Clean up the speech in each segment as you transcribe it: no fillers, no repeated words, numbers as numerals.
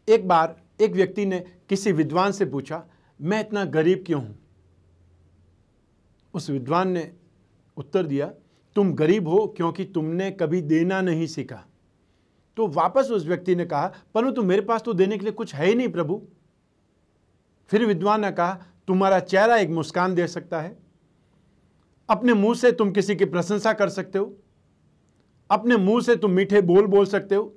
एक बार एक व्यक्ति ने किसी विद्वान से पूछा, मैं इतना गरीब क्यों हूं? उस विद्वान ने उत्तर दिया, तुम गरीब हो क्योंकि तुमने कभी देना नहीं सीखा। तो वापस उस व्यक्ति ने कहा, परंतु मेरे पास तो देने के लिए कुछ है ही नहीं प्रभु। फिर विद्वान ने कहा, तुम्हारा चेहरा एक मुस्कान दे सकता है, अपने मुंह से तुम किसी की प्रशंसा कर सकते हो, अपने मुंह से तुम मीठे बोल बोल सकते हो,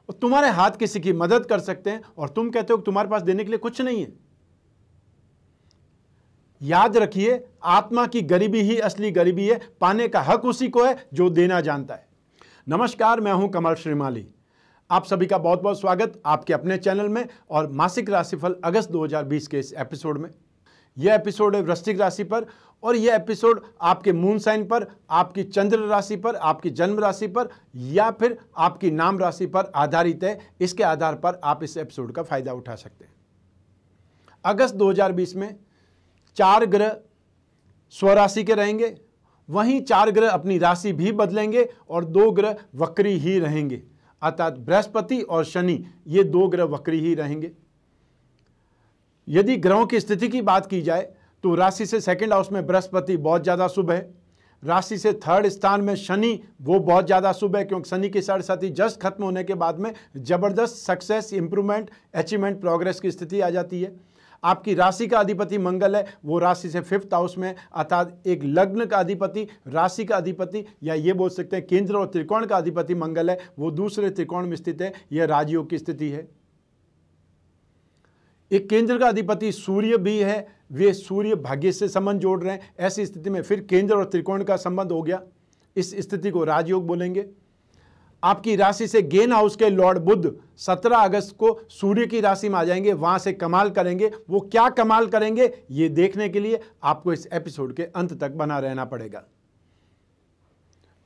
और तुम्हारे हाथ किसी की मदद कर सकते हैं, और तुम कहते हो कि तुम्हारे पास देने के लिए कुछ नहीं है। याद रखिए, आत्मा की गरीबी ही असली गरीबी है। पाने का हक उसी को है जो देना जानता है। नमस्कार, मैं हूं कमल श्रीमाली। आप सभी का बहुत बहुत स्वागत आपके अपने चैनल में और मासिक राशिफल अगस्त 2020 के इस एपिसोड में। यह एपिसोड है वृश्चिक राशि पर, और यह एपिसोड आपके मून साइन पर, आपकी चंद्र राशि पर, आपकी जन्म राशि पर या फिर आपकी नाम राशि पर आधारित है। इसके आधार पर आप इस एपिसोड का फायदा उठा सकते हैं। अगस्त 2020 में 4 ग्रह स्वराशि के रहेंगे, वहीं 4 ग्रह अपनी राशि भी बदलेंगे और 2 ग्रह वक्री ही रहेंगे, अर्थात बृहस्पति और शनि, ये 2 ग्रह वक्री ही रहेंगे। यदि ग्रहों की स्थिति की बात की जाए तो राशि से 2nd हाउस में बृहस्पति बहुत ज़्यादा शुभ है, राशि से 3rd स्थान में शनि वो बहुत ज़्यादा शुभ है, क्योंकि शनि की साढ़ेसाती जस्ट खत्म होने के बाद में ज़बरदस्त सक्सेस, इंप्रूवमेंट, अचीवमेंट, प्रोग्रेस की स्थिति आ जाती है। आपकी राशि का अधिपति मंगल है, वो राशि से 5th हाउस में, अर्थात एक लग्न का अधिपति, राशि का अधिपति, या ये बोल सकते हैं केंद्र और त्रिकोण का अधिपति मंगल है, वो दूसरे त्रिकोण में स्थित है। यह राजयोग की स्थिति है। एक केंद्र का अधिपति सूर्य भी है, वे सूर्य भाग्य से संबंध जोड़ रहे हैं। ऐसी स्थिति में फिर केंद्र और त्रिकोण का संबंध हो गया, इस स्थिति को राजयोग बोलेंगे। आपकी राशि से गेन हाउस के लॉर्ड बुध 17 अगस्त को सूर्य की राशि में आ जाएंगे, वहां से कमाल करेंगे। वो क्या कमाल करेंगे ये देखने के लिए आपको इस एपिसोड के अंत तक बना रहना पड़ेगा।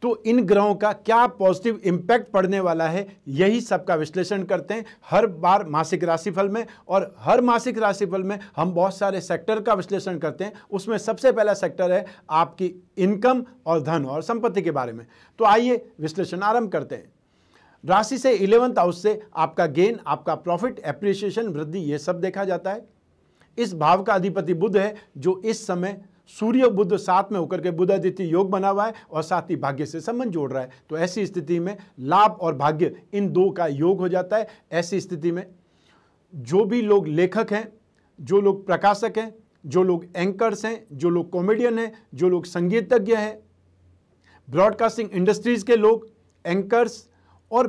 तो इन ग्रहों का क्या पॉजिटिव इंपैक्ट पड़ने वाला है, यही सबका विश्लेषण करते हैं हर बार मासिक राशिफल में। और हर मासिक राशिफल में हम बहुत सारे सेक्टर का विश्लेषण करते हैं। उसमें सबसे पहला सेक्टर है आपकी इनकम और धन और संपत्ति के बारे में। तो आइए विश्लेषण आरंभ करते हैं। राशि से 11th हाउस से आपका गेन, आपका प्रॉफिट, एप्रिसिएशन, वृद्धि, ये सब देखा जाता है। इस भाव का अधिपति बुध है, जो इस समय सूर्य बुध साथ में होकर के बुध आदित्य योग बना हुआ है और साथ ही भाग्य से संबंध जोड़ रहा है। तो ऐसी स्थिति में लाभ और भाग्य इन दो का योग हो जाता है। ऐसी स्थिति में जो भी लोग लेखक हैं, जो लोग प्रकाशक हैं, जो लोग एंकर्स हैं, जो लोग कॉमेडियन हैं, जो लोग संगीतज्ञ हैं, ब्रॉडकास्टिंग इंडस्ट्रीज के लोग, एंकर्स और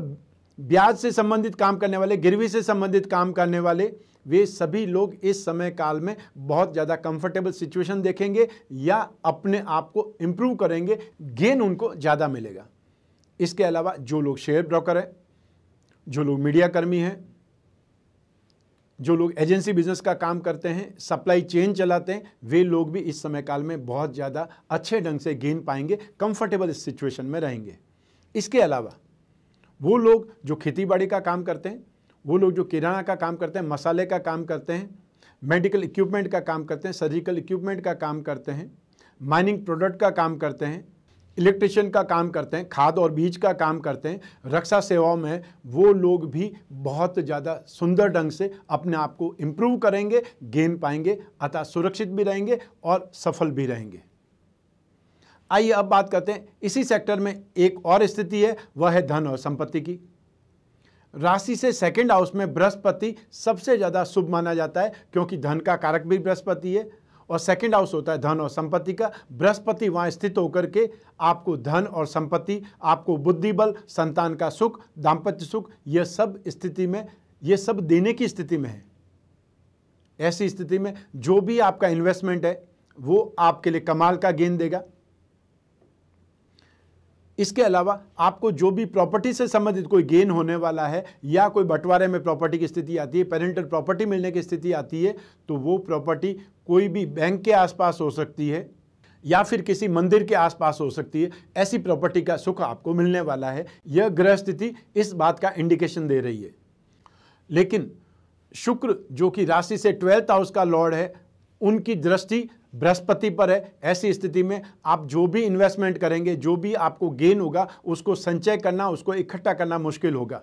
ब्याज से संबंधित काम करने वाले, गिरवी से संबंधित काम करने वाले, वे सभी लोग इस समय काल में बहुत ज़्यादा कंफर्टेबल सिचुएशन देखेंगे या अपने आप को इम्प्रूव करेंगे, गेन उनको ज़्यादा मिलेगा। इसके अलावा जो लोग शेयर ब्रोकर हैं, जो लोग मीडिया कर्मी हैं, जो लोग एजेंसी बिजनेस का काम करते हैं, सप्लाई चेन चलाते हैं, वे लोग भी इस समय काल में बहुत ज़्यादा अच्छे ढंग से गेन पाएंगे, कंफर्टेबल सिचुएशन में रहेंगे। इसके अलावा वो लोग जो खेती बाड़ी का काम करते हैं, वो लोग जो किराना का काम करते हैं, मसाले का काम करते हैं, मेडिकल इक्विपमेंट का काम करते हैं, सर्जिकल इक्विपमेंट का काम करते हैं, माइनिंग प्रोडक्ट का काम करते हैं, इलेक्ट्रिशियन का काम करते हैं, खाद और बीज का काम करते हैं, रक्षा सेवाओं में, वो लोग भी बहुत ज़्यादा सुंदर ढंग से अपने आप को इम्प्रूव करेंगे, गेन पाएंगे, अतः सुरक्षित भी रहेंगे और सफल भी रहेंगे। आइए अब बात करते हैं, इसी सेक्टर में एक और स्थिति है, वह है धन और संपत्ति की। राशि से 2nd हाउस में बृहस्पति सबसे ज़्यादा शुभ माना जाता है, क्योंकि धन का कारक भी बृहस्पति है और 2nd हाउस होता है धन और संपत्ति का। बृहस्पति वहाँ स्थित होकर के आपको धन और संपत्ति, आपको बुद्धि बल, संतान का सुख, दाम्पत्य सुख, यह सब स्थिति में, ये सब देने की स्थिति में है। ऐसी स्थिति में जो भी आपका इन्वेस्टमेंट है वो आपके लिए कमाल का गेन देगा। इसके अलावा आपको जो भी प्रॉपर्टी से संबंधित कोई गेन होने वाला है या कोई बंटवारे में प्रॉपर्टी की स्थिति आती है, पेरेंटल प्रॉपर्टी मिलने की स्थिति आती है, तो वो प्रॉपर्टी कोई भी बैंक के आसपास हो सकती है या फिर किसी मंदिर के आसपास हो सकती है। ऐसी प्रॉपर्टी का सुख आपको मिलने वाला है। यह ग्रह स्थिति इस बात का इंडिकेशन दे रही है। लेकिन शुक्र जो कि राशि से 12th हाउस का लॉर्ड है, उनकी दृष्टि बृहस्पति पर है। ऐसी स्थिति में आप जो भी इन्वेस्टमेंट करेंगे, जो भी आपको गेन होगा, उसको संचय करना, उसको इकट्ठा करना मुश्किल होगा।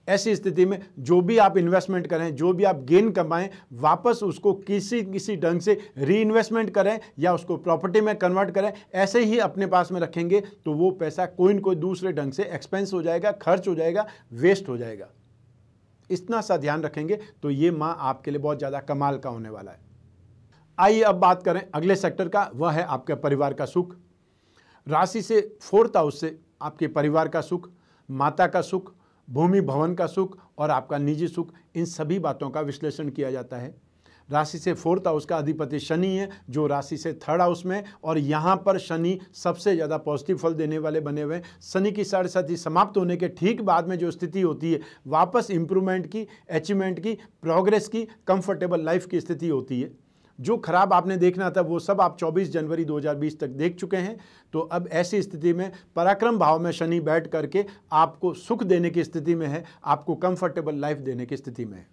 ऐसी स्थिति में जो भी आप इन्वेस्टमेंट करें, जो भी आप गेन कमाएं, वापस उसको किसी ढंग से री इन्वेस्टमेंट करें या उसको प्रॉपर्टी में कन्वर्ट करें। ऐसे ही अपने पास में रखेंगे तो वो पैसा कोई न कोई दूसरे ढंग से एक्सपेंस हो जाएगा, खर्च हो जाएगा, वेस्ट हो जाएगा। इतना सा ध्यान रखेंगे तो ये माह आपके लिए बहुत ज़्यादा कमाल का होने वाला है। आइए अब बात करें अगले सेक्टर का, वह है आपके परिवार का सुख। राशि से 4th हाउस से आपके परिवार का सुख, माता का सुख, भूमि भवन का सुख और आपका निजी सुख, इन सभी बातों का विश्लेषण किया जाता है। राशि से 4th हाउस का अधिपति शनि है, जो राशि से 3rd हाउस में है, और यहाँ पर शनि सबसे ज़्यादा पॉजिटिव फल देने वाले बने हुए हैं। शनि की साढ़ेसाती समाप्त होने के ठीक बाद में जो स्थिति होती है, वापस इंप्रूवमेंट की, अचीवमेंट की, प्रोग्रेस की, कंफर्टेबल लाइफ की स्थिति होती है। जो खराब आपने देखना था वो सब आप 24 जनवरी 2020 तक देख चुके हैं। तो अब ऐसी स्थिति में पराक्रम भाव में शनि बैठ करके आपको सुख देने की स्थिति में है, आपको कंफर्टेबल लाइफ देने की स्थिति में है।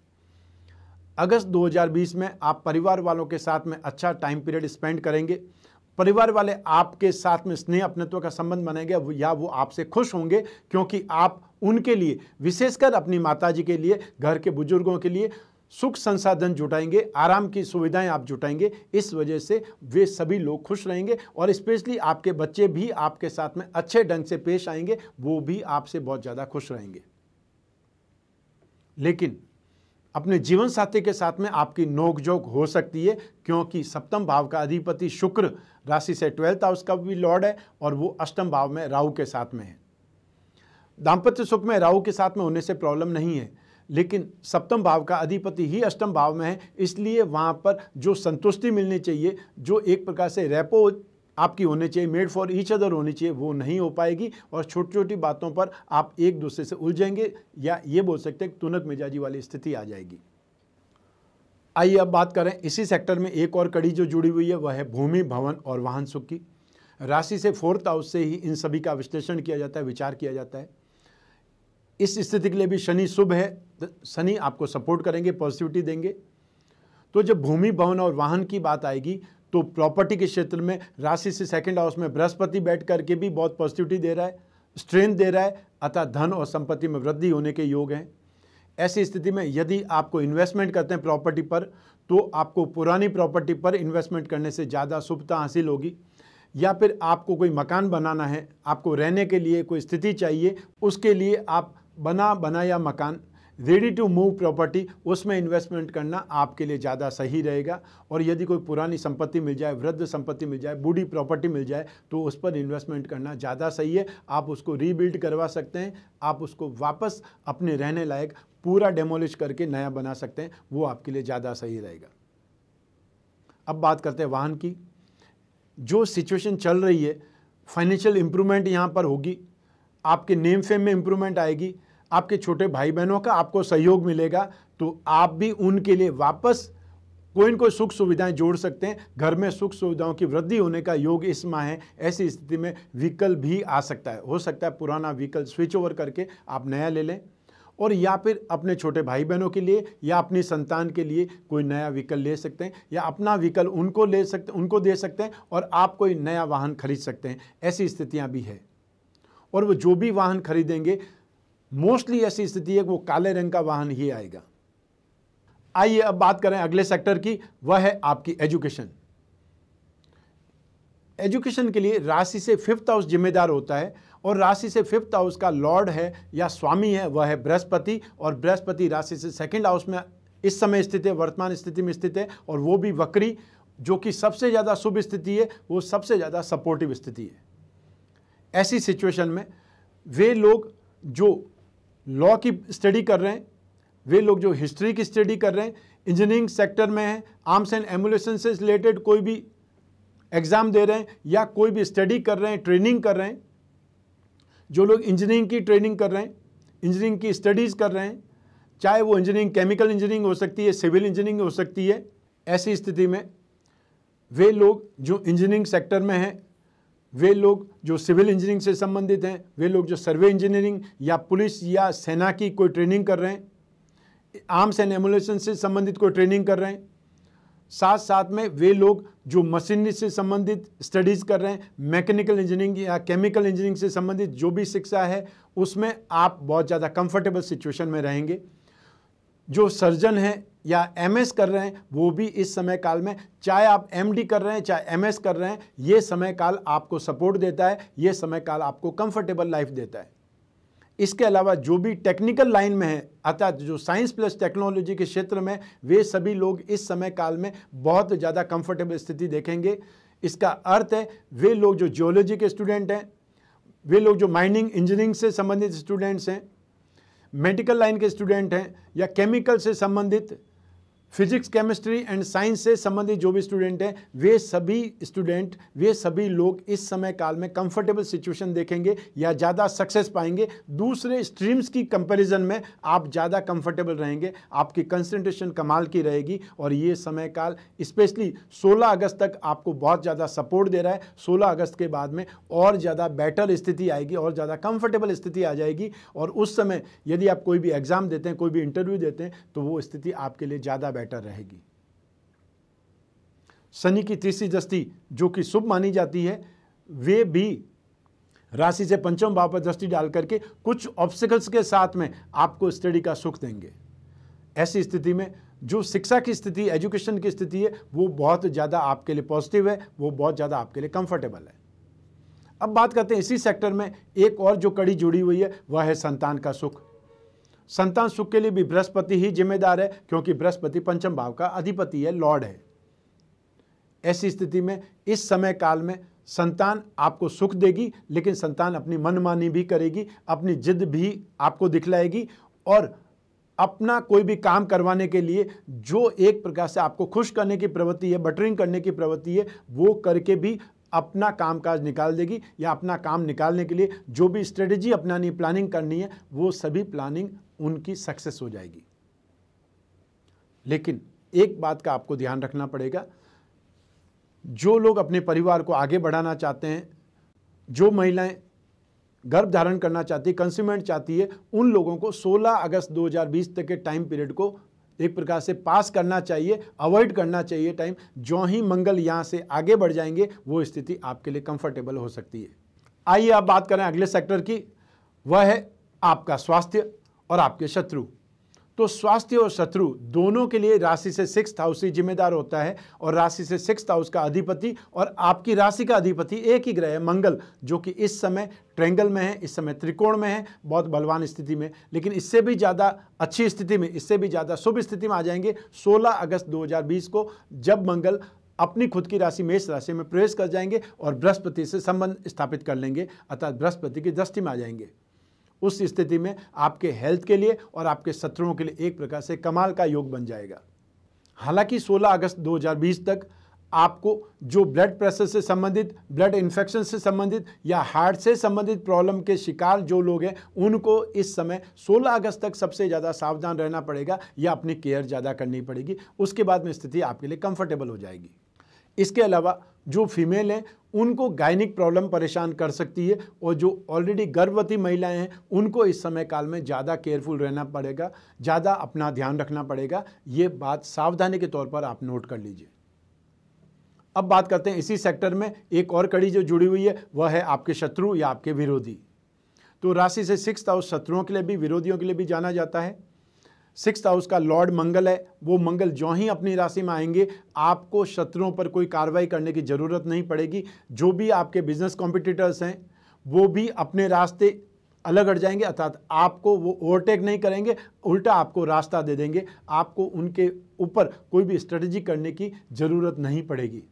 अगस्त 2020 में आप परिवार वालों के साथ में अच्छा टाइम पीरियड स्पेंड करेंगे। परिवार वाले आपके साथ में स्नेह अपनत्व का संबंध बनेंगे या वो आपसे खुश होंगे, क्योंकि आप उनके लिए, विशेषकर अपनी माताजी के लिए, घर के बुजुर्गों के लिए सुख संसाधन जुटाएंगे, आराम की सुविधाएं आप जुटाएंगे। इस वजह से वे सभी लोग खुश रहेंगे और स्पेशली आपके बच्चे भी आपके साथ में अच्छे ढंग से पेश आएंगे, वो भी आपसे बहुत ज़्यादा खुश रहेंगे। लेकिन अपने जीवन साथी के साथ में आपकी नोकझोंक हो सकती है, क्योंकि 7th भाव का अधिपति शुक्र राशि से 12th हाउस का भी लॉर्ड है और वो 8th भाव में राहु के साथ में है। दाम्पत्य सुख में राहु के साथ में होने से प्रॉब्लम नहीं है, लेकिन 7th भाव का अधिपति ही 8th भाव में है, इसलिए वहाँ पर जो संतुष्टि मिलनी चाहिए, जो एक प्रकार से रेपो आपकी होनी चाहिए, मेड फॉर ईच अदर होनी चाहिए, वो नहीं हो पाएगी और छोटी छोटी बातों पर आप एक दूसरे से उलझेंगे या ये बोल सकते हैं तुनक मिजाजी वाली स्थिति आ जाएगी। आइए अब बात करें इसी सेक्टर में एक और कड़ी जो जुड़ी हुई है, वह है भूमि भवन और वाहन सुख की। राशि से 4th हाउस से ही इन सभी का विश्लेषण किया जाता है, विचार किया जाता है। इस स्थिति के लिए भी शनि शुभ है, शनि आपको सपोर्ट करेंगे, पॉजिटिविटी देंगे। तो जब भूमि भवन और वाहन की बात आएगी तो प्रॉपर्टी के क्षेत्र में राशि से 2nd हाउस में बृहस्पति बैठ करके भी बहुत पॉजिटिविटी दे रहा है, स्ट्रेंथ दे रहा है, अतः धन और संपत्ति में वृद्धि होने के योग हैं। ऐसी स्थिति में यदि आपको इन्वेस्टमेंट करते हैं प्रॉपर्टी पर, तो आपको पुरानी प्रॉपर्टी पर इन्वेस्टमेंट करने से ज़्यादा शुभता हासिल होगी। या फिर आपको कोई मकान बनाना है, आपको रहने के लिए कोई स्थिति चाहिए, उसके लिए आप बनाया मकान, रेडी टू मूव प्रॉपर्टी, उसमें इन्वेस्टमेंट करना आपके लिए ज़्यादा सही रहेगा। और यदि कोई पुरानी संपत्ति मिल जाए, वृद्ध संपत्ति मिल जाए, बूढ़ी प्रॉपर्टी मिल जाए, तो उस पर इन्वेस्टमेंट करना ज़्यादा सही है। आप उसको रीबिल्ड करवा सकते हैं, आप उसको वापस अपने रहने लायक पूरा डेमोलिश करके नया बना सकते हैं, वो आपके लिए ज़्यादा सही रहेगा। अब बात करते हैं वाहन की। जो सिचुएशन चल रही है, फाइनेंशियल इंप्रूवमेंट यहाँ पर होगी, आपके नेम फेम में इंप्रूवमेंट आएगी, आपके छोटे भाई बहनों का आपको सहयोग मिलेगा, तो आप भी उनके लिए वापस कोई न कोई सुख सुविधाएं जोड़ सकते हैं। घर में सुख सुविधाओं की वृद्धि होने का योग इस माह है। ऐसी स्थिति में व्हीकल भी आ सकता है, हो सकता है पुराना व्हीकल स्विच ओवर करके आप नया ले लें, और या फिर अपने छोटे भाई बहनों के लिए या अपनी संतान के लिए कोई नया व्हीकल ले सकते हैं, या अपना व्हीकल उनको दे सकते हैं और आप कोई नया वाहन खरीद सकते हैं। ऐसी स्थितियां भी है। और वो जो भी वाहन खरीदेंगे, मोस्टली ऐसी स्थिति है वो काले रंग का वाहन ही आएगा। आइए अब बात करें अगले सेक्टर की, वह है आपकी एजुकेशन। एजुकेशन के लिए राशि से 5th हाउस जिम्मेदार होता है, और राशि से 5th हाउस का लॉर्ड है या स्वामी है वह है बृहस्पति, और बृहस्पति राशि से 2nd हाउस में इस समय स्थित है, वर्तमान स्थिति में स्थित है, और वो भी वक्री, जो कि सबसे ज़्यादा शुभ स्थिति है, वो सबसे ज़्यादा सपोर्टिव स्थिति है। ऐसी सिचुएशन में वे लोग जो लॉ की स्टडी कर रहे हैं, वे लोग जो हिस्ट्री की स्टडी कर रहे हैं, इंजीनियरिंग सेक्टर में हैं, आर्म्स एंड एम्युनिशन से रिलेटेड कोई भी एग्ज़ाम दे रहे हैं या कोई भी स्टडी कर रहे हैं, ट्रेनिंग कर रहे हैं, जो लोग इंजीनियरिंग की ट्रेनिंग कर रहे हैं, इंजीनियरिंग की स्टडीज़ कर रहे हैं, चाहे वो इंजीनियरिंग केमिकल इंजीनियरिंग हो सकती है, सिविल इंजीनियरिंग हो सकती है। ऐसी स्थिति में वे लोग जो इंजीनियरिंग सेक्टर में हैं, वे लोग जो सिविल इंजीनियरिंग से संबंधित हैं, वे लोग जो सर्वे इंजीनियरिंग या पुलिस या सेना की कोई ट्रेनिंग कर रहे हैं, आर्म्स एंड एम्युनिशन से संबंधित कोई ट्रेनिंग कर रहे हैं, साथ साथ में वे लोग जो मशीनरी से संबंधित स्टडीज़ कर रहे हैं, मैकेनिकल इंजीनियरिंग या केमिकल इंजीनियरिंग से संबंधित जो भी शिक्षा है उसमें आप बहुत ज़्यादा कंफर्टेबल सिचुएशन में रहेंगे। जो सर्जन हैं या एमएस कर रहे हैं वो भी इस समय काल में, चाहे आप एमडी कर रहे हैं चाहे एमएस कर रहे हैं, ये समय काल आपको सपोर्ट देता है, ये समय काल आपको कंफर्टेबल लाइफ देता है। इसके अलावा जो भी टेक्निकल लाइन में है, अर्थात जो साइंस प्लस टेक्नोलॉजी के क्षेत्र में, वे सभी लोग इस समय काल में बहुत ज़्यादा कंफर्टेबल स्थिति देखेंगे। इसका अर्थ है वे लोग जो जियोलॉजी के स्टूडेंट हैं, वे लोग जो माइनिंग इंजीनियरिंग से संबंधित स्टूडेंट्स हैं, मेडिकल लाइन के स्टूडेंट हैं या केमिकल से संबंधित, फिजिक्स केमिस्ट्री एंड साइंस से संबंधित जो भी स्टूडेंट हैं, वे सभी लोग इस समय काल में कंफर्टेबल सिचुएशन देखेंगे या ज़्यादा सक्सेस पाएंगे। दूसरे स्ट्रीम्स की कंपैरिजन में आप ज़्यादा कंफर्टेबल रहेंगे, आपकी कंसंट्रेशन कमाल की रहेगी और ये समय काल स्पेशली 16 अगस्त तक आपको बहुत ज़्यादा सपोर्ट दे रहा है। 16 अगस्त के बाद में और ज़्यादा बेटर स्थिति आएगी और ज़्यादा कंफर्टेबल स्थिति आ जाएगी और उस समय यदि आप कोई भी एग्ज़ाम देते हैं, कोई भी इंटरव्यू देते हैं, तो वो स्थिति आपके लिए ज़्यादा बेटर रहेगी। शनि की तीसरी दृष्टि जो कि शुभ मानी जाती है, वे भी राशि से पंचम भाव पर दृष्टि डाल करके कुछ ऑब्स्टिकल्स के साथ में आपको स्टडी का सुख देंगे। ऐसी स्थिति में जो शिक्षा की स्थिति, एजुकेशन की स्थिति है, वो बहुत ज़्यादा आपके लिए पॉजिटिव है, वो बहुत ज़्यादा आपके लिए कंफर्टेबल है। अब बात करते हैं इसी सेक्टर में एक और जो कड़ी जुड़ी हुई है, वह है संतान का सुख। संतान सुख के लिए भी बृहस्पति ही जिम्मेदार है, क्योंकि बृहस्पति पंचम भाव का अधिपति है, लॉर्ड है। ऐसी स्थिति में इस समय काल में संतान आपको सुख देगी, लेकिन संतान अपनी मनमानी भी करेगी, अपनी जिद भी आपको दिखलाएगी और अपना कोई भी काम करवाने के लिए जो एक प्रकार से आपको खुश करने की प्रवृत्ति है, बटरिंग करने की प्रवृत्ति है, वो करके भी अपना कामकाज निकाल देगी या अपना काम निकालने के लिए जो भी स्ट्रेटजी अपनानी, प्लानिंग करनी है, वो सभी प्लानिंग उनकी सक्सेस हो जाएगी। लेकिन एक बात का आपको ध्यान रखना पड़ेगा, जो लोग अपने परिवार को आगे बढ़ाना चाहते हैं, जो महिलाएं गर्भ धारण करना चाहती है, कंसीवमेंट चाहती है, उन लोगों को 16 अगस्त 2020 तक के टाइम पीरियड को एक प्रकार से पास करना चाहिए, अवॉइड करना चाहिए टाइम। जो ही मंगल यहाँ से आगे बढ़ जाएंगे वो स्थिति आपके लिए कंफर्टेबल हो सकती है। आइए अब बात करें अगले सेक्टर की, वह है आपका स्वास्थ्य और आपके शत्रु। तो स्वास्थ्य और शत्रु दोनों के लिए राशि से 6th हाउस ही जिम्मेदार होता है और राशि से 6th हाउस का अधिपति और आपकी राशि का अधिपति एक ही ग्रह है, मंगल, जो कि इस समय ट्रायंगल में है, इस समय त्रिकोण में है, बहुत बलवान स्थिति में। लेकिन इससे भी ज़्यादा अच्छी स्थिति में, इससे भी ज़्यादा शुभ स्थिति में आ जाएंगे 16 अगस्त 2020 को, जब मंगल अपनी खुद की राशि मेष राशि में प्रवेश कर जाएंगे और बृहस्पति से संबंध स्थापित कर लेंगे, अर्थात बृहस्पति की दृष्टि में आ जाएंगे। उस स्थिति में आपके हेल्थ के लिए और आपके शत्रुओं के लिए एक प्रकार से कमाल का योग बन जाएगा। हालांकि 16 अगस्त 2020 तक आपको जो ब्लड प्रेशर से संबंधित, ब्लड इन्फेक्शन से संबंधित या हार्ट से संबंधित प्रॉब्लम के शिकार जो लोग हैं, उनको इस समय 16 अगस्त तक सबसे ज़्यादा सावधान रहना पड़ेगा या अपनी केयर ज़्यादा करनी पड़ेगी। उसके बाद में स्थिति आपके लिए कंफर्टेबल हो जाएगी। इसके अलावा जो फीमेल हैं उनको गायनिक प्रॉब्लम परेशान कर सकती है और जो ऑलरेडी गर्भवती महिलाएं हैं उनको इस समय काल में ज़्यादा केयरफुल रहना पड़ेगा, ज़्यादा अपना ध्यान रखना पड़ेगा। ये बात सावधानी के तौर पर आप नोट कर लीजिए। अब बात करते हैं इसी सेक्टर में एक और कड़ी जो जुड़ी हुई है, वह है आपके शत्रु या आपके विरोधी। तो राशि से 6th हाउस शत्रुओं के लिए भी, विरोधियों के लिए भी जाना जाता है। 6th हाउस का लॉर्ड मंगल है, वो मंगल जो ही अपनी राशि में आएंगे आपको शत्रुओं पर कोई कार्रवाई करने की ज़रूरत नहीं पड़ेगी। जो भी आपके बिजनेस कॉम्पिटिटर्स हैं वो भी अपने रास्ते अलग हट जाएंगे, अर्थात आपको वो ओवरटेक नहीं करेंगे, उल्टा आपको रास्ता दे देंगे। आपको उनके ऊपर कोई भी स्ट्रेटजी करने की ज़रूरत नहीं पड़ेगी,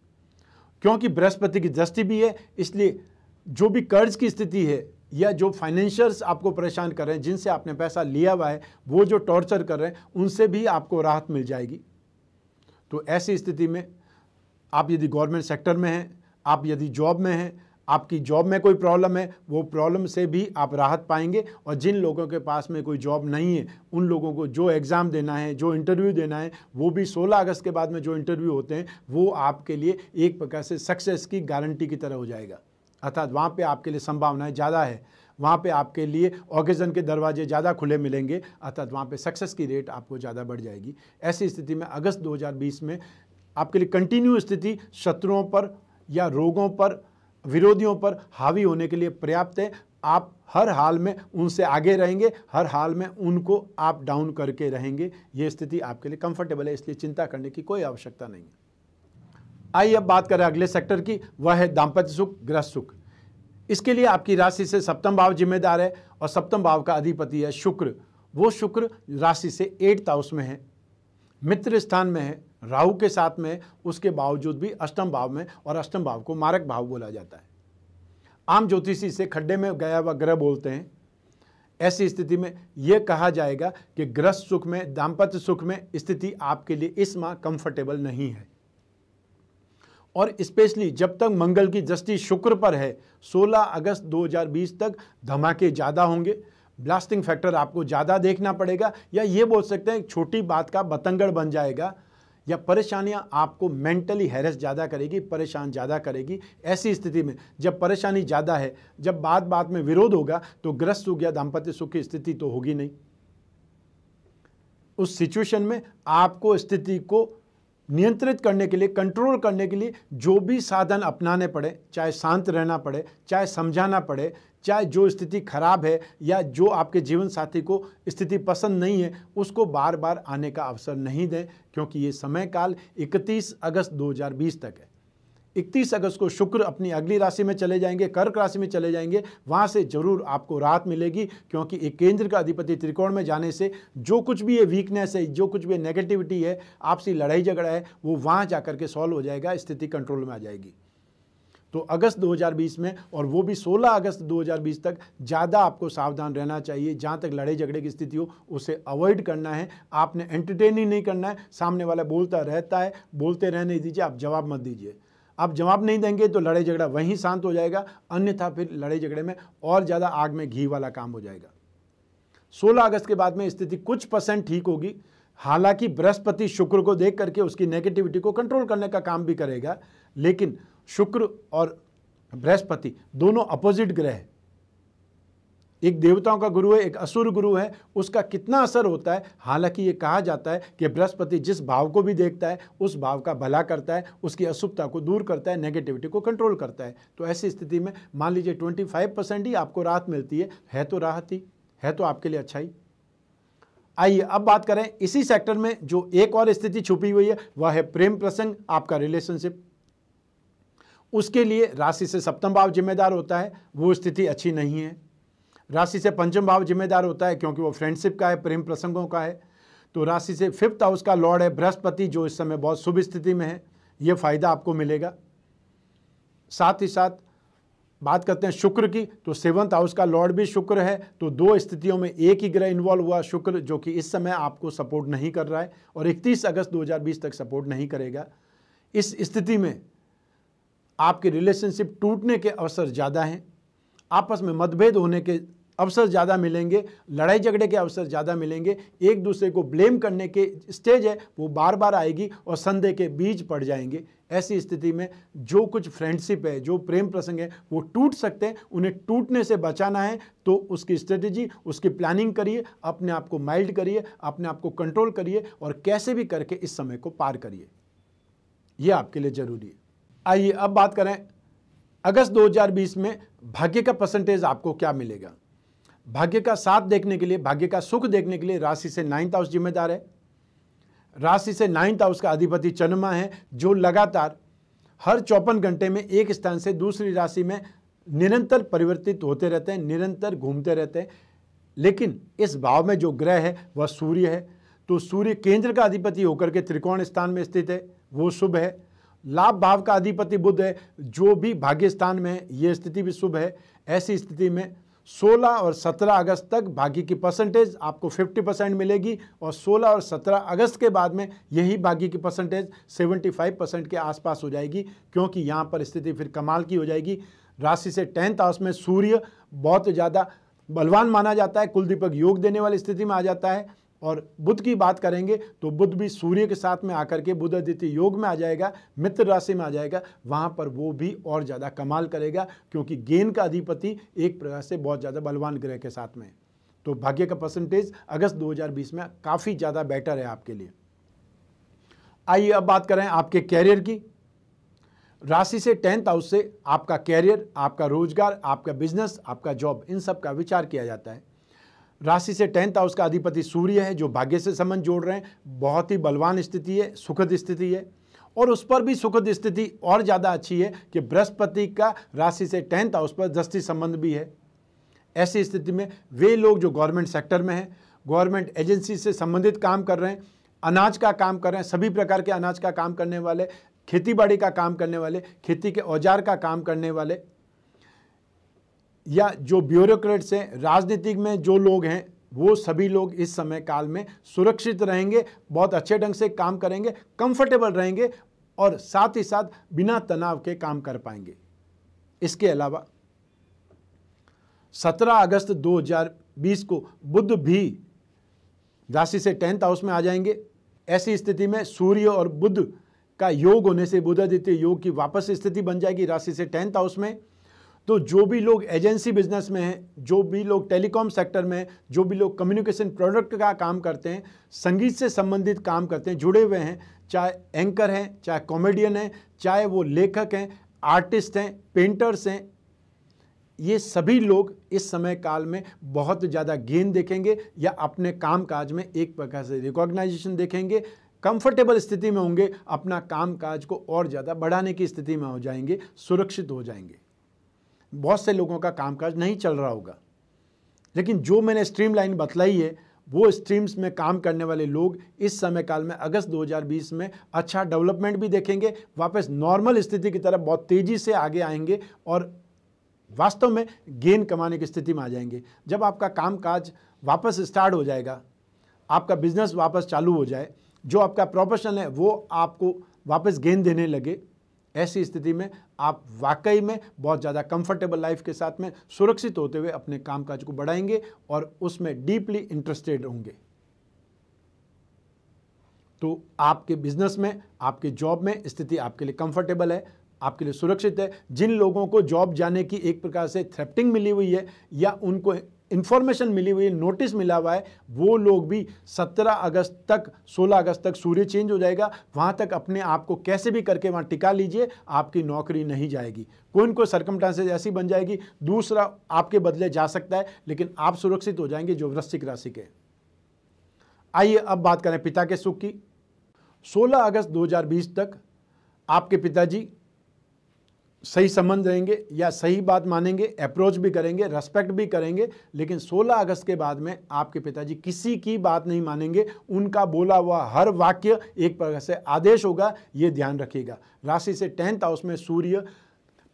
क्योंकि बृहस्पति की दृष्टि भी है। इसलिए जो भी कर्ज की स्थिति है या जो फाइनेंशियर्स आपको परेशान कर रहे हैं, जिनसे आपने पैसा लिया हुआ है, वो जो टॉर्चर कर रहे हैं, उनसे भी आपको राहत मिल जाएगी। तो ऐसी स्थिति में आप यदि गवर्नमेंट सेक्टर में हैं, आप यदि जॉब में हैं, आपकी जॉब में कोई प्रॉब्लम है, वो प्रॉब्लम से भी आप राहत पाएंगे। और जिन लोगों के पास में कोई जॉब नहीं है, उन लोगों को जो एग्ज़ाम देना है, जो इंटरव्यू देना है, वो भी 16 अगस्त के बाद में जो इंटरव्यू होते हैं, वो आपके लिए एक प्रकार से सक्सेस की गारंटी की तरह हो जाएगा। अर्थात वहाँ पे आपके लिए संभावनाएं ज़्यादा है, वहाँ पे आपके लिए ऑकेजन के दरवाजे ज़्यादा खुले मिलेंगे, अर्थात वहाँ पे सक्सेस की रेट आपको ज़्यादा बढ़ जाएगी। ऐसी स्थिति में अगस्त 2020 में आपके लिए कंटिन्यू स्थिति शत्रुओं पर या रोगों पर, विरोधियों पर हावी होने के लिए पर्याप्त है। आप हर हाल में उनसे आगे रहेंगे, हर हाल में उनको आप डाउन करके रहेंगे। ये स्थिति आपके लिए कंफर्टेबल है, इसलिए चिंता करने की कोई आवश्यकता नहीं है। आइए अब बात करें अगले सेक्टर की, वह है दाम्पत्य सुख, गृहस्थ सुख। इसके लिए आपकी राशि से सप्तम भाव जिम्मेदार है और सप्तम भाव का अधिपति है शुक्र। वो शुक्र राशि से 8th हाउस में है, मित्र स्थान में है, राहु के साथ में है, उसके बावजूद भी अष्टम भाव में, और अष्टम भाव को मारक भाव बोला जाता है। आम ज्योतिषी से खड्डे में गया हुआ ग्रह बोलते हैं। ऐसी स्थिति में यह कहा जाएगा कि गृहस्थ सुख में, दाम्पत्य सुख में स्थिति आपके लिए इस माह कंफर्टेबल नहीं है। और स्पेशली जब तक मंगल की दृष्टि शुक्र पर है, 16 अगस्त 2020 तक धमाके ज़्यादा होंगे, ब्लास्टिंग फैक्टर आपको ज़्यादा देखना पड़ेगा, या ये बोल सकते हैं छोटी बात का बतंगड़ बन जाएगा, या परेशानियां आपको मेंटली हैरेस ज़्यादा करेगी, परेशान ज़्यादा करेगी। ऐसी स्थिति में जब परेशानी ज़्यादा है, जब बात बात में विरोध होगा, तो गृहस्थ सुख या दाम्पत्य सुख की स्थिति तो होगी नहीं। उस सिचुएशन में आपको स्थिति को नियंत्रित करने के लिए, कंट्रोल करने के लिए जो भी साधन अपनाने पड़े, चाहे शांत रहना पड़े, चाहे समझाना पड़े, चाहे जो स्थिति खराब है या जो आपके जीवन साथी को स्थिति पसंद नहीं है, उसको बार बार आने का अवसर नहीं दें, क्योंकि ये समय काल 31 अगस्त 2020 तक है। 31 अगस्त को शुक्र अपनी अगली राशि में चले जाएंगे, कर्क राशि में चले जाएंगे। वहाँ से जरूर आपको राहत मिलेगी, क्योंकि एक केंद्र का अधिपति त्रिकोण में जाने से जो कुछ भी ये वीकनेस है, जो कुछ भी नेगेटिविटी है, आपसी लड़ाई झगड़ा है, वो वहाँ जाकर के सॉल्व हो जाएगा, स्थिति कंट्रोल में आ जाएगी। तो अगस्त 2020 में, और वो भी 16 अगस्त 2020 तक ज़्यादा आपको सावधान रहना चाहिए। जहाँ तक लड़ाई झगड़े की स्थिति हो, उसे अवॉइड करना है। आपने एंटरटेन ही नहीं करना है। सामने वाला बोलता रहता है, बोलते रहने दीजिए, आप जवाब मत दीजिए। आप जवाब नहीं देंगे तो लड़ाई झगड़ा वहीं शांत हो जाएगा, अन्यथा फिर लड़ाई झगड़े में और ज़्यादा आग में घी वाला काम हो जाएगा। 16 अगस्त के बाद में स्थिति कुछ % ठीक होगी। हालांकि बृहस्पति शुक्र को देख करके उसकी नेगेटिविटी को कंट्रोल करने का काम भी करेगा, लेकिन शुक्र और बृहस्पति दोनों अपोजिट ग्रह है। एक देवताओं का गुरु है, एक असुर गुरु है। उसका कितना असर होता है, हालांकि ये कहा जाता है कि बृहस्पति जिस भाव को भी देखता है उस भाव का भला करता है, उसकी अशुभता को दूर करता है, नेगेटिविटी को कंट्रोल करता है। तो ऐसी स्थिति में मान लीजिए 25% ही आपको राहत मिलती है तो राहत ही है, तो आपके लिए अच्छा ही। आइए अब बात करें इसी सेक्टर में जो एक और स्थिति छुपी हुई है, वह है प्रेम प्रसंग, आपका रिलेशनशिप। उसके लिए राशि से सप्तम भाव जिम्मेदार होता है, वो स्थिति अच्छी नहीं है। राशि से पंचम भाव जिम्मेदार होता है, क्योंकि वो फ्रेंडशिप का है, प्रेम प्रसंगों का है। तो राशि से 5th हाउस का लॉर्ड है बृहस्पति, जो इस समय बहुत शुभ स्थिति में है। ये फायदा आपको मिलेगा। साथ ही साथ बात करते हैं शुक्र की, तो 7th हाउस का लॉर्ड भी शुक्र है। तो 2 स्थितियों में एक ही ग्रह इन्वॉल्व हुआ, शुक्र, जो कि इस समय आपको सपोर्ट नहीं कर रहा है और 31 अगस्त 2020 तक सपोर्ट नहीं करेगा। इस स्थिति में आपके रिलेशनशिप टूटने के अवसर ज़्यादा हैं, आपस में मतभेद होने के अवसर ज़्यादा मिलेंगे, लड़ाई झगड़े के अवसर ज़्यादा मिलेंगे, एक दूसरे को ब्लेम करने के स्टेज है वो बार बार आएगी और संदेह के बीज पड़ जाएंगे। ऐसी स्थिति में जो कुछ फ्रेंडशिप है, जो प्रेम प्रसंग है, वो टूट सकते हैं। उन्हें टूटने से बचाना है तो उसकी स्ट्रेटेजी, उसकी प्लानिंग करिए, अपने आप को माइल्ड करिए, अपने आप को कंट्रोल करिए और कैसे भी करके इस समय को पार करिए। यह आपके लिए ज़रूरी है। आइए अब बात करें अगस्त 2020 में भाग्य का परसेंटेज आपको क्या मिलेगा। भाग्य का साथ देखने के लिए, भाग्य का सुख देखने के लिए राशि से 9th हाउस जिम्मेदार है। राशि से 9th हाउस का अधिपति चंद्रमा है, जो लगातार हर 54 घंटे में एक स्थान से दूसरी राशि में निरंतर परिवर्तित होते रहते हैं, निरंतर घूमते रहते हैं। लेकिन इस भाव में जो ग्रह है वह सूर्य है। तो सूर्य केंद्र का अधिपति होकर के त्रिकोण स्थान में स्थित है, वो शुभ है। लाभ भाव का अधिपति बुध है, जो भी भाग्य स्थान में है, ये स्थिति भी शुभ है। ऐसी स्थिति में 16 और 17 अगस्त तक भाग्य की परसेंटेज आपको 50% मिलेगी और 16 और 17 अगस्त के बाद में यही भाग्य की परसेंटेज 75% के आसपास हो जाएगी, क्योंकि यहाँ पर स्थिति फिर कमाल की हो जाएगी। राशि से 10th हाउस में सूर्य बहुत ज़्यादा बलवान माना जाता है, कुलदीपक योग देने वाली स्थिति में आ जाता है। और बुध की बात करेंगे तो बुध भी सूर्य के साथ में आकर के बुध आदित्य योग में आ जाएगा, मित्र राशि में आ जाएगा। वहाँ पर वो भी और ज़्यादा कमाल करेगा, क्योंकि गेन का अधिपति एक प्रकार से बहुत ज़्यादा बलवान ग्रह के साथ में। तो भाग्य का परसेंटेज अगस्त 2020 में काफ़ी ज़्यादा बेटर है आपके लिए। आइए अब बात करें आपके कैरियर की। राशि से 10th हाउस से आपका कैरियर, आपका रोजगार, आपका बिजनेस, आपका जॉब, इन सब का विचार किया जाता है। राशि से 10th हाउस का अधिपति सूर्य है, जो भाग्य से संबंध जोड़ रहे हैं। बहुत ही बलवान स्थिति है, सुखद स्थिति है। और उस पर भी सुखद स्थिति और ज़्यादा अच्छी है कि बृहस्पति का राशि से 10th हाउस पर दृष्टि संबंध भी है। ऐसी स्थिति में वे लोग जो गवर्नमेंट सेक्टर में हैं, गवर्नमेंट एजेंसी से संबंधित काम कर रहे हैं, अनाज का काम कर रहे हैं, सभी प्रकार के अनाज का काम करने वाले, खेतीबाड़ी का काम करने वाले, खेती के औजार का काम करने वाले, या जो ब्यूरोक्रेट्स हैं, राजनीतिक में जो लोग हैं, वो सभी लोग इस समय काल में सुरक्षित रहेंगे, बहुत अच्छे ढंग से काम करेंगे, कंफर्टेबल रहेंगे और साथ ही साथ बिना तनाव के काम कर पाएंगे। इसके अलावा 17 अगस्त 2020 को बुध भी राशि से 10th हाउस में आ जाएंगे। ऐसी स्थिति में सूर्य और बुध का योग होने से बुधादित्य योग की वापस स्थिति बन जाएगी राशि से 10th हाउस में। तो जो भी लोग एजेंसी बिजनेस में हैं, जो भी लोग टेलीकॉम सेक्टर में हैं, जो भी लोग कम्युनिकेशन प्रोडक्ट का काम करते हैं, संगीत से संबंधित काम करते हैं, जुड़े हुए हैं, चाहे एंकर हैं, चाहे कॉमेडियन हैं, चाहे वो लेखक हैं, आर्टिस्ट हैं, पेंटर्स हैं, ये सभी लोग इस समय काल में बहुत ज़्यादा गेन देखेंगे या अपने काम काज में एक प्रकार से रिकॉग्नाइजेशन देखेंगे, कंफर्टेबल स्थिति में होंगे, अपना काम काज को और ज़्यादा बढ़ाने की स्थिति में हो जाएंगे, सुरक्षित हो जाएंगे। बहुत से लोगों का कामकाज नहीं चल रहा होगा, लेकिन जो मैंने स्ट्रीम लाइन बतलाई है, वो स्ट्रीम्स में काम करने वाले लोग इस समय काल में अगस्त 2020 में अच्छा डेवलपमेंट भी देखेंगे, वापस नॉर्मल स्थिति की तरफ बहुत तेज़ी से आगे आएंगे और वास्तव में गेन कमाने की स्थिति में आ जाएंगे। जब आपका कामकाज वापस स्टार्ट हो जाएगा, आपका बिजनेस वापस चालू हो जाए, जो आपका प्रोफेशन है वो आपको वापस गेन देने लगे, ऐसी स्थिति में आप वाकई में बहुत ज़्यादा कंफर्टेबल लाइफ के साथ में सुरक्षित होते हुए अपने कामकाज को बढ़ाएंगे और उसमें डीपली इंटरेस्टेड होंगे। तो आपके बिजनेस में, आपके जॉब में स्थिति आपके लिए कंफर्टेबल है, आपके लिए सुरक्षित है। जिन लोगों को जॉब जाने की एक प्रकार से थ्रेप्टिंग मिली हुई है या उनको इन्फॉर्मेशन मिली हुई है, नोटिस मिला हुआ है, वो लोग भी 17 अगस्त तक, 16 अगस्त तक सूर्य चेंज हो जाएगा, वहाँ तक अपने आप को कैसे भी करके वहाँ टिका लीजिए, आपकी नौकरी नहीं जाएगी। कोई न कोई सर्कमस्टांसेस ऐसी बन जाएगी, दूसरा आपके बदले जा सकता है, लेकिन आप सुरक्षित हो जाएंगे जो वृश्चिक राशि के। आइए अब बात करें पिता के सुख की। 16 अगस्त 2020 तक आपके पिताजी सही संबंध रहेंगे या सही बात मानेंगे, अप्रोच भी करेंगे, रेस्पेक्ट भी करेंगे, लेकिन 16 अगस्त के बाद में आपके पिताजी किसी की बात नहीं मानेंगे। उनका बोला हुआ हर वाक्य एक प्रकार से आदेश होगा, ये ध्यान रखिएगा। राशि से 10th हाउस में सूर्य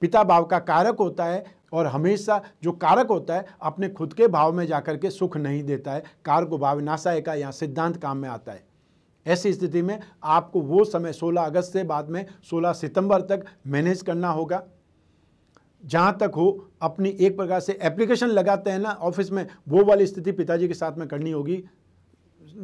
पिता भाव का कारक होता है और हमेशा जो कारक होता है अपने खुद के भाव में जाकर के सुख नहीं देता है, कारक भाव विनाशाय का यहाँ सिद्धांत काम में आता है। ऐसी स्थिति में आपको वो समय 16 अगस्त से बाद में 16 सितंबर तक मैनेज करना होगा। जहाँ तक हो अपनी एक प्रकार से एप्लीकेशन लगाते हैं ना ऑफिस में, वो वाली स्थिति पिताजी के साथ में करनी होगी।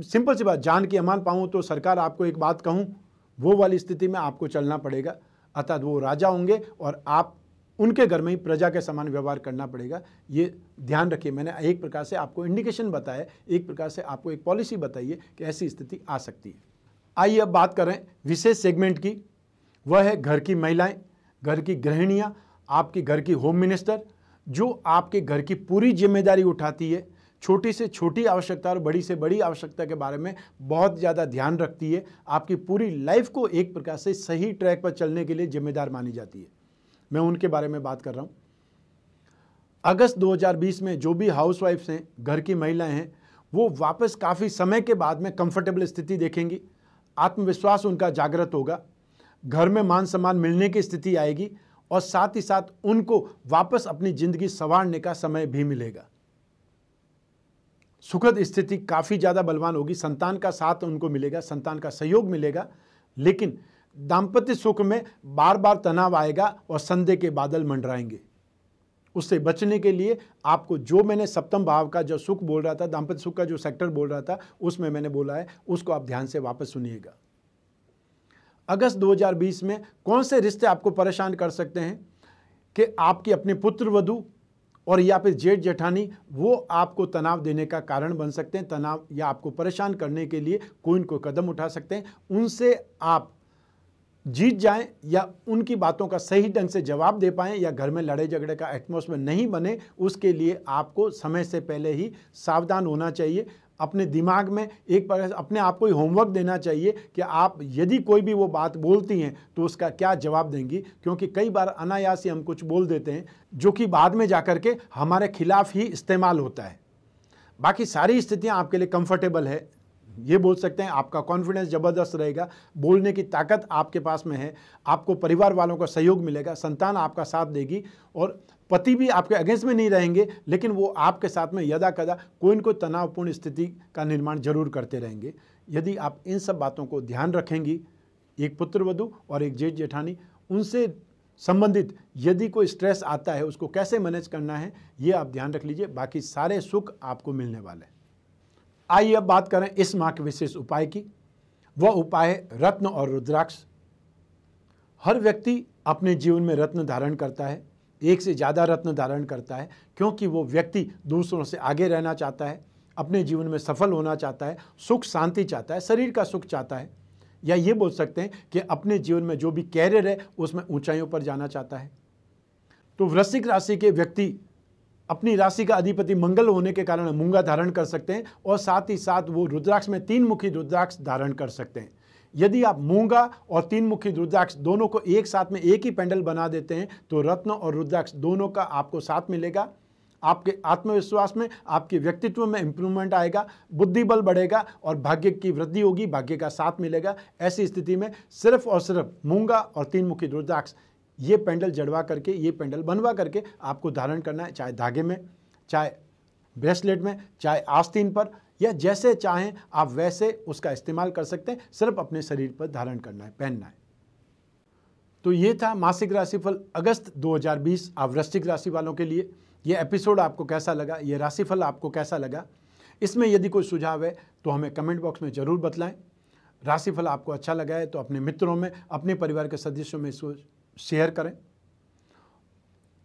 सिंपल सी बात, जान की अमान पाऊँ तो सरकार आपको एक बात कहूँ, वो वाली स्थिति में आपको चलना पड़ेगा। अर्थात वो राजा होंगे और आप उनके घर में ही प्रजा के समान व्यवहार करना पड़ेगा। ये ध्यान रखिए, मैंने एक प्रकार से आपको इंडिकेशन बताया, एक प्रकार से आपको एक पॉलिसी बताई है कि ऐसी स्थिति आ सकती है। आइए अब बात करें विशेष सेगमेंट की, वह है घर की महिलाएं, घर की गृहिणियां, आपकी घर की होम मिनिस्टर, जो आपके घर की पूरी जिम्मेदारी उठाती है, छोटी से छोटी आवश्यकता और बड़ी से बड़ी आवश्यकता के बारे में बहुत ज़्यादा ध्यान रखती है, आपकी पूरी लाइफ को एक प्रकार से सही ट्रैक पर चलने के लिए जिम्मेदार मानी जाती है। मैं उनके बारे में बात कर रहा हूँ। अगस्त 2020 में जो भी हाउसवाइफ्स हैं, घर की महिलाएं हैं, वो वापस काफ़ी समय के बाद में कंफर्टेबल स्थिति देखेंगी, आत्मविश्वास उनका जागृत होगा, घर में मान सम्मान मिलने की स्थिति आएगी और साथ ही साथ उनको वापस अपनी ज़िंदगी संवारने का समय भी मिलेगा। सुखद स्थिति काफ़ी ज़्यादा बलवान होगी, संतान का साथ उनको मिलेगा, संतान का सहयोग मिलेगा, लेकिन दाम्पत्य सुख में बार बार तनाव आएगा और संदेह के बादल मंडराएंगे। उससे बचने के लिए आपको जो मैंने सप्तम भाव का जो सुख बोल रहा था, दाम्पत्य सुख का जो सेक्टर बोल रहा था, उसमें मैंने बोला है, उसको आप ध्यान से वापस सुनिएगा। अगस्त 2020 में कौन से रिश्ते आपको परेशान कर सकते हैं कि आपकी अपनी पुत्र वधू और या फिर जेठ जेठानी वो आपको तनाव देने का कारण बन सकते हैं, तनाव या आपको परेशान करने के लिए कोई न कोई कदम उठा सकते हैं। उनसे आप जीत जाएं या उनकी बातों का सही ढंग से जवाब दे पाएं या घर में लड़ाई झगड़े का एटमॉस्फेयर नहीं बने, उसके लिए आपको समय से पहले ही सावधान होना चाहिए। अपने दिमाग में एक बार अपने आप को ही होमवर्क देना चाहिए कि आप यदि कोई भी वो बात बोलती हैं तो उसका क्या जवाब देंगी, क्योंकि कई बार अनायास ही हम कुछ बोल देते हैं जो कि बाद में जाकर के हमारे खिलाफ ही इस्तेमाल होता है। बाकी सारी स्थितियां आपके लिए कंफर्टेबल है, ये बोल सकते हैं। आपका कॉन्फिडेंस ज़बरदस्त रहेगा, बोलने की ताकत आपके पास में है, आपको परिवार वालों का सहयोग मिलेगा, संतान आपका साथ देगी और पति भी आपके अगेंस्ट में नहीं रहेंगे, लेकिन वो आपके साथ में यदा कदा कोई न कोई तनावपूर्ण स्थिति का निर्माण जरूर करते रहेंगे। यदि आप इन सब बातों को ध्यान रखेंगी, एक पुत्रवधू और एक जेठ जेठानी, उनसे संबंधित यदि कोई स्ट्रेस आता है उसको कैसे मैनेज करना है ये आप ध्यान रख लीजिए, बाकी सारे सुख आपको मिलने वाले हैं। आइए अब बात करें इस माह के विशेष उपाय की। वह उपाय है रत्न और रुद्राक्ष। हर व्यक्ति अपने जीवन में रत्न धारण करता है, एक से ज़्यादा रत्न धारण करता है, क्योंकि वो व्यक्ति दूसरों से आगे रहना चाहता है, अपने जीवन में सफल होना चाहता है, सुख शांति चाहता है, शरीर का सुख चाहता है, या ये बोल सकते हैं कि अपने जीवन में जो भी कैरियर है उसमें ऊंचाइयों पर जाना चाहता है। तो वृश्चिक राशि के व्यक्ति अपनी राशि का अधिपति मंगल होने के कारण मूंगा धारण कर सकते हैं और साथ ही साथ वो रुद्राक्ष में 3 मुखी रुद्राक्ष धारण कर सकते हैं। यदि आप मूंगा और 3 मुखी रुद्राक्ष दोनों को एक साथ में एक ही पेंडल बना देते हैं तो रत्न और रुद्राक्ष दोनों का आपको साथ मिलेगा। आपके आत्मविश्वास में, आपके व्यक्तित्व में इंप्रूवमेंट आएगा, बुद्धि बल बढ़ेगा और भाग्य की वृद्धि होगी, भाग्य का साथ मिलेगा। ऐसी स्थिति में सिर्फ और सिर्फ मूंगा और 3 मुखी रुद्राक्ष ये पेंडल जड़वा करके, ये पेंडल बनवा करके आपको धारण करना है, चाहे धागे में, चाहे ब्रेसलेट में, चाहे आस्तीन पर, या जैसे चाहें आप वैसे उसका इस्तेमाल कर सकते हैं। सिर्फ अपने शरीर पर धारण करना है, पहनना है। तो ये था मासिक राशिफल अगस्त 2020 आप वृश्चिक राशि वालों के लिए। ये एपिसोड आपको कैसा लगा, ये राशिफल आपको कैसा लगा, इसमें यदि कोई सुझाव है तो हमें कमेंट बॉक्स में ज़रूर बतलाएं। राशिफल आपको अच्छा लगा है तो अपने मित्रों में, अपने परिवार के सदस्यों में इसको शेयर करें,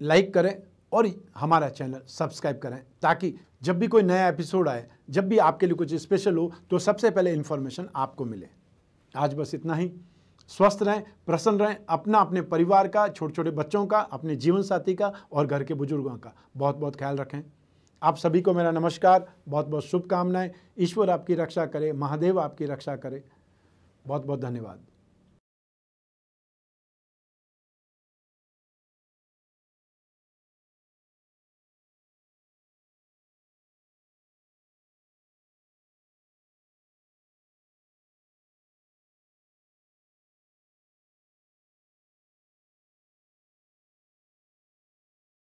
लाइक करें और हमारा चैनल सब्सक्राइब करें, ताकि जब भी कोई नया एपिसोड आए, जब भी आपके लिए कुछ स्पेशल हो तो सबसे पहले इन्फॉर्मेशन आपको मिले। आज बस इतना ही। स्वस्थ रहें, प्रसन्न रहें, अपना, अपने परिवार का, छोटे छोटे बच्चों का, अपने जीवन साथी का और घर के बुजुर्गों का बहुत बहुत ख्याल रखें। आप सभी को मेरा नमस्कार, बहुत बहुत शुभकामनाएं। ईश्वर आपकी रक्षा करे, महादेव आपकी रक्षा करे। बहुत बहुत धन्यवाद।